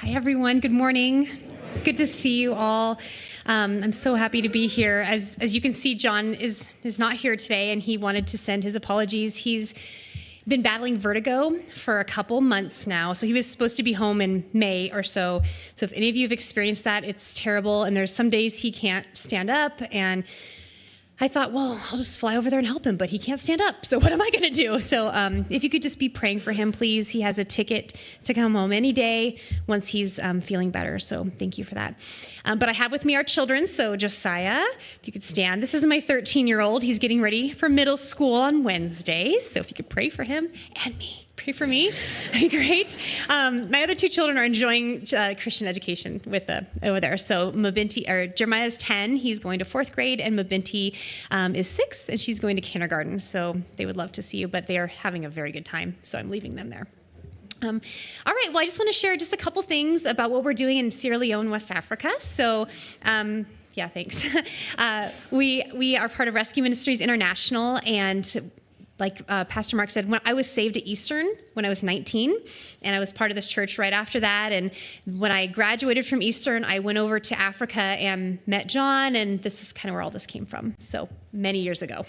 Hi, everyone. Good morning. It's good to see you all. I'm so happy to be here. As you can see, John is not here today, and he wanted to send his apologies. He's been battling vertigo for a couple months now, so he was supposed to be home in May or so. So if any of you have experienced that, it's terrible, and there's some days he can't stand up, and I thought, well, I'll just fly over there and help him, but he can't stand up, so what am I going to do? So if you could just be praying for him, please. He has a ticket to come home any day once he's feeling better, so thank you for that. But I have with me our children, so Josiah, if you could stand. This is my 13-year-old. He's getting ready for middle school on Wednesday, so if you could pray for him and me. Pray for me. That'd be great. My other two children are enjoying Christian education over there. So Jeremiah's 10. He's going to fourth grade, and Mabinti is 6, and she's going to kindergarten. So they would love to see you, but they are having a very good time. So I'm leaving them there. All right. Well, I just want to share just a couple things about what we're doing in Sierra Leone, West Africa. So. Yeah, thanks. We are part of Rescue Ministries International, and like Pastor Mark said, when I was saved at Eastern when I was 19, and I was part of this church right after that. And when I graduated from Eastern, I went over to Africa and met John, and this is kind of where all this came from. So many years ago.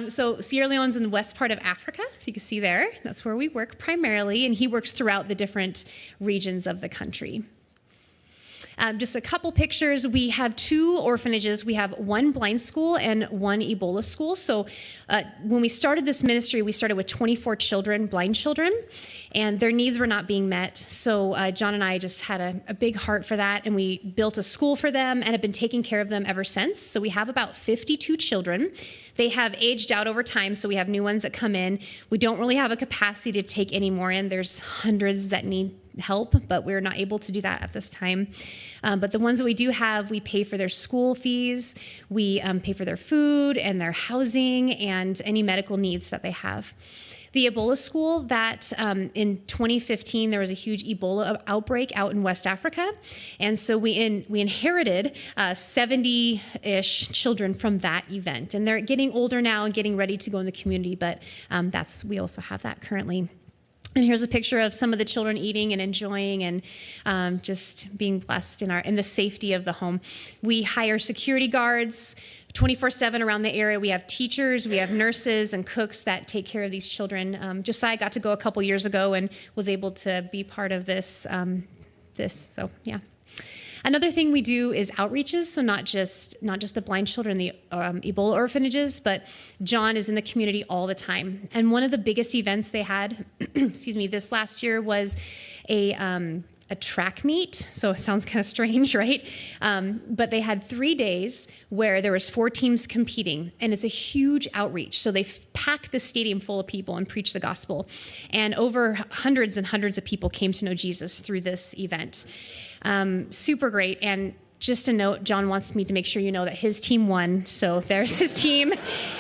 So Sierra Leone's in the west part of Africa, so you can see there. That's where we work primarily, and he works throughout the different regions of the country. Just a couple pictures. We have 2 orphanages. We have one blind school and one Ebola school. So when we started this ministry, we started with 24 children, blind children, and their needs were not being met. So John and I just had a big heart for that, and we built a school for them and have been taking care of them ever since. So we have about 52 children. They have aged out over time, so we have new ones that come in. We don't really have a capacity to take any more in. There's hundreds that need help, but we're not able to do that at this time. But the ones that we do have, we pay for their school fees, we pay for their food and their housing and any medical needs that they have. The Ebola school, that in 2015, there was a huge Ebola outbreak out in West Africa. And so we inherited 70-ish children from that event. And they're getting older now and getting ready to go in the community, but we also have that currently. And here's a picture of some of the children eating and enjoying and just being blessed in the safety of the home. We hire security guards 24/7 around the area. We have teachers, we have nurses and cooks that take care of these children. Josiah got to go a couple years ago and was able to be part of this. So yeah. Another thing we do is outreaches, so not just the blind children, the Ebola orphanages, but John is in the community all the time. And one of the biggest events they had, this last year was a track meet. So it sounds kind of strange, right? But they had 3 days where there was 4 teams competing, and it's a huge outreach. So they packed the stadium full of people and preached the gospel. And over hundreds and hundreds of people came to know Jesus through this event. Super great. And just a note, John wants me to make sure you know that his team won. So there's his team,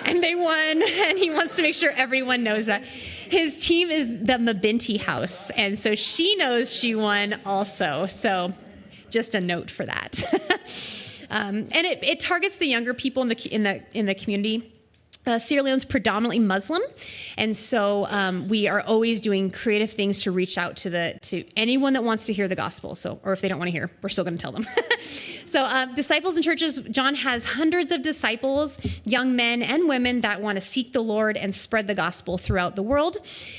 and they won, and he wants to make sure everyone knows that. His team is the Mabinti house, and so she knows she won also. So just a note for that. And it targets the younger people in the community. Sierra Leone's predominantly Muslim, and so we are always doing creative things to reach out to anyone that wants to hear the gospel. So, or if they don't want to hear, we're still going to tell them. So, disciples and churches. John has hundreds of disciples, young men and women that want to seek the Lord and spread the gospel throughout the world.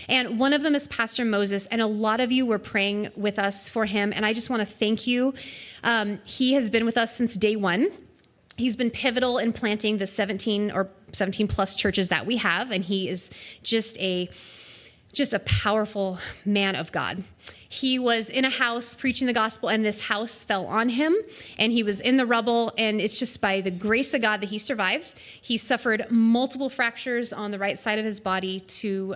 And one of them is Pastor Moses, and a lot of you were praying with us for him. And I just want to thank you. He has been with us since day one. He's been pivotal in planting the 17 plus churches that we have, and he is just a powerful man of God. He was in a house preaching the gospel, and this house fell on him, and he was in the rubble, and it's just by the grace of God that he survived. He suffered multiple fractures on the right side of his body to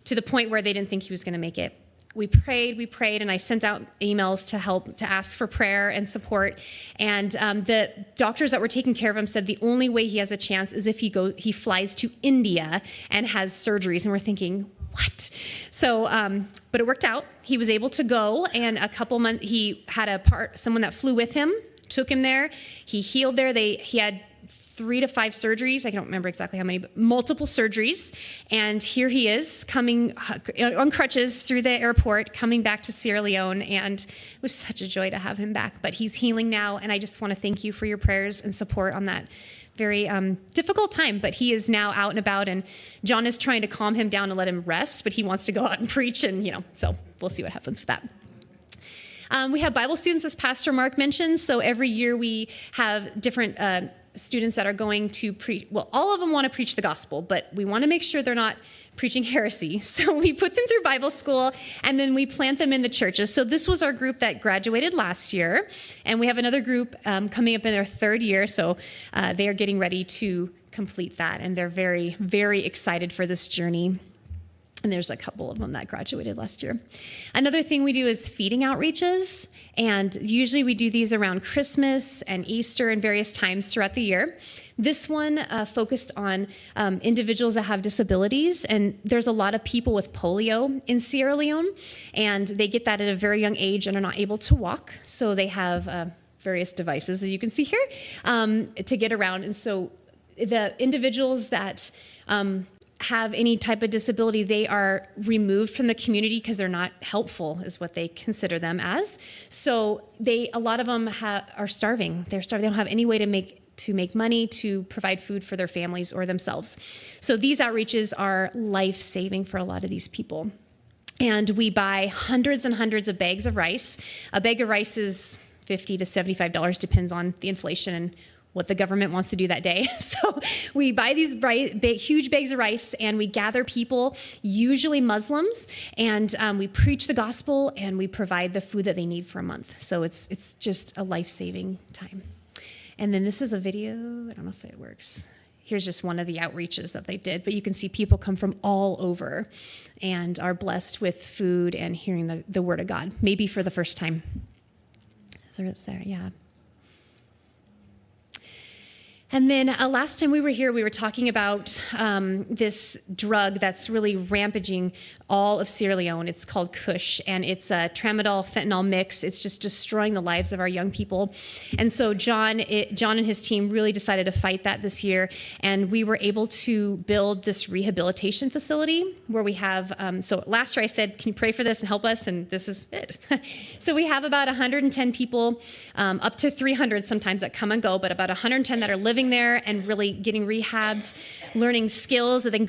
the point where they didn't think he was going to make it. We prayed, and I sent out emails to ask for prayer and support. And the doctors that were taking care of him said the only way he has a chance is if he flies to India and has surgeries. And we're thinking, what? So, but it worked out. He was able to go, and a couple months, he had someone that flew with him, took him there. He healed there. He had 3 to 5 surgeries. I don't remember exactly how many, but multiple surgeries. And here he is coming on crutches through the airport, coming back to Sierra Leone. And it was such a joy to have him back. But he's healing now. And I just want to thank you for your prayers and support on that very difficult time. But he is now out and about. And John is trying to calm him down and let him rest. But he wants to go out and preach. And, so we'll see what happens with that. We have Bible students, as Pastor Mark mentioned. So every year we have different students that are going to preach. Well, all of them want to preach the gospel, but we want to make sure they're not preaching heresy. So we put them through Bible school, and then we plant them in the churches. So this was our group that graduated last year, and we have another group coming up in their 3rd year. So they are getting ready to complete that, and they're very, very excited for this journey. And there's a couple of them that graduated last year. Another thing we do is feeding outreaches. And usually we do these around Christmas and Easter and various times throughout the year. This one focused on individuals that have disabilities. And there's a lot of people with polio in Sierra Leone. And they get that at a very young age and are not able to walk. So they have various devices, as you can see here, to get around. And so the individuals that have any type of disability, they are removed from the community because they're not helpful, is what they consider them as. So a lot of them are starving. They're starving. They don't have any way to make money to provide food for their families or themselves. So these outreaches are life-saving for a lot of these people. And we buy hundreds and hundreds of bags of rice. A bag of rice is $50 to $75, depends on the inflation and what the government wants to do that day. So we buy these huge bags of rice, and we gather people, usually Muslims, and we preach the gospel, and we provide the food that they need for a month. So it's just a life-saving time. And then this is a video. I don't know if it works. Here's just one of the outreaches that they did, but you can see people come from all over and are blessed with food and hearing the word of God, maybe for the first time. So it's there, yeah. And then last time we were here, we were talking about this drug that's really rampaging all of Sierra Leone. It's called Kush, and it's a tramadol fentanyl mix. It's just destroying the lives of our young people. And so John and his team really decided to fight that this year, and we were able to build this rehabilitation facility where we have, so last year I said, can you pray for this and help us? And this is it. So we have about 110 people, up to 300 sometimes that come and go, but about 110 that are living there and really getting rehabbed, learning skills that they can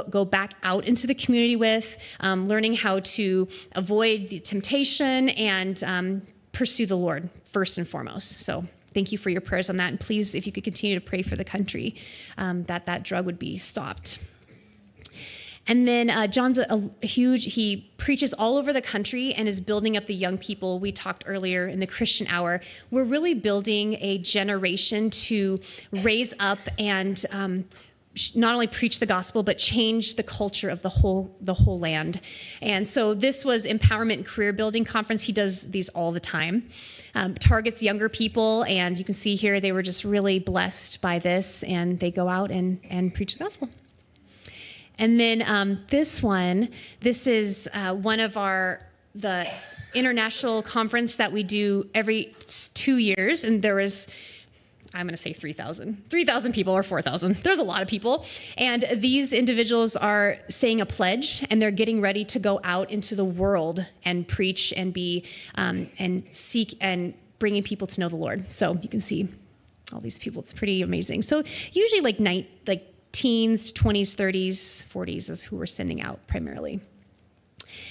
go back out into the community with, learning how to avoid the temptation and pursue the Lord first and foremost. So thank you for your prayers on that. And please, if you could continue to pray for the country, that drug would be stopped. And then John's he preaches all over the country and is building up the young people. We talked earlier in the Christian Hour. We're really building a generation to raise up and not only preach the gospel, but change the culture of the whole land. And so this was Empowerment and Career Building Conference. He does these all the time. Targets younger people, and you can see here they were just really blessed by this, and they go out and preach the gospel. And then this is one of the international conference that we do every 2 years, and there was, I'm going to say 3,000 people or 4,000. There's a lot of people. And these individuals are saying a pledge, and they're getting ready to go out into the world and preach and be and seek and bringing people to know the Lord. So you can see all these people. It's pretty amazing. So usually like teens, 20s, 30s, 40s is who we're sending out primarily.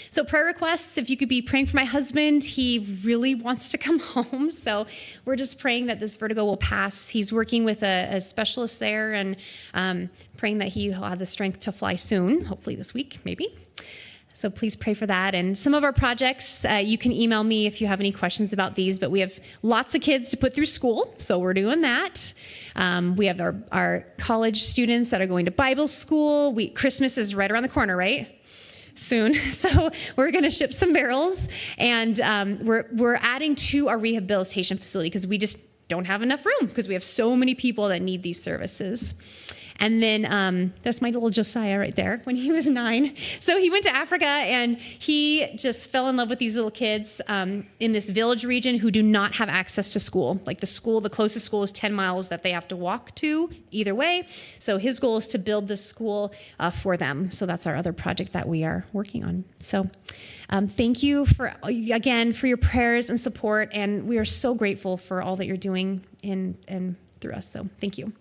So prayer requests, if you could be praying for my husband, he really wants to come home. So we're just praying that this vertigo will pass. He's working with a specialist there and praying that he will have the strength to fly soon, hopefully this week, maybe. So please pray for that. And some of our projects, you can email me if you have any questions about these, but we have lots of kids to put through school, so we're doing that. We have our college students that are going to Bible school. Christmas is right around the corner, right? Soon. So we're going to ship some barrels, and we're adding to our rehabilitation facility because we just don't have enough room because we have so many people that need these services. And then that's my little Josiah right there when he was 9. So he went to Africa, and he just fell in love with these little kids in this village region who do not have access to school. Like the closest school is 10 miles that they have to walk to either way. So his goal is to build this school for them. So that's our other project that we are working on. So thank you again for your prayers and support, and we are so grateful for all that you're doing in and through us. So thank you.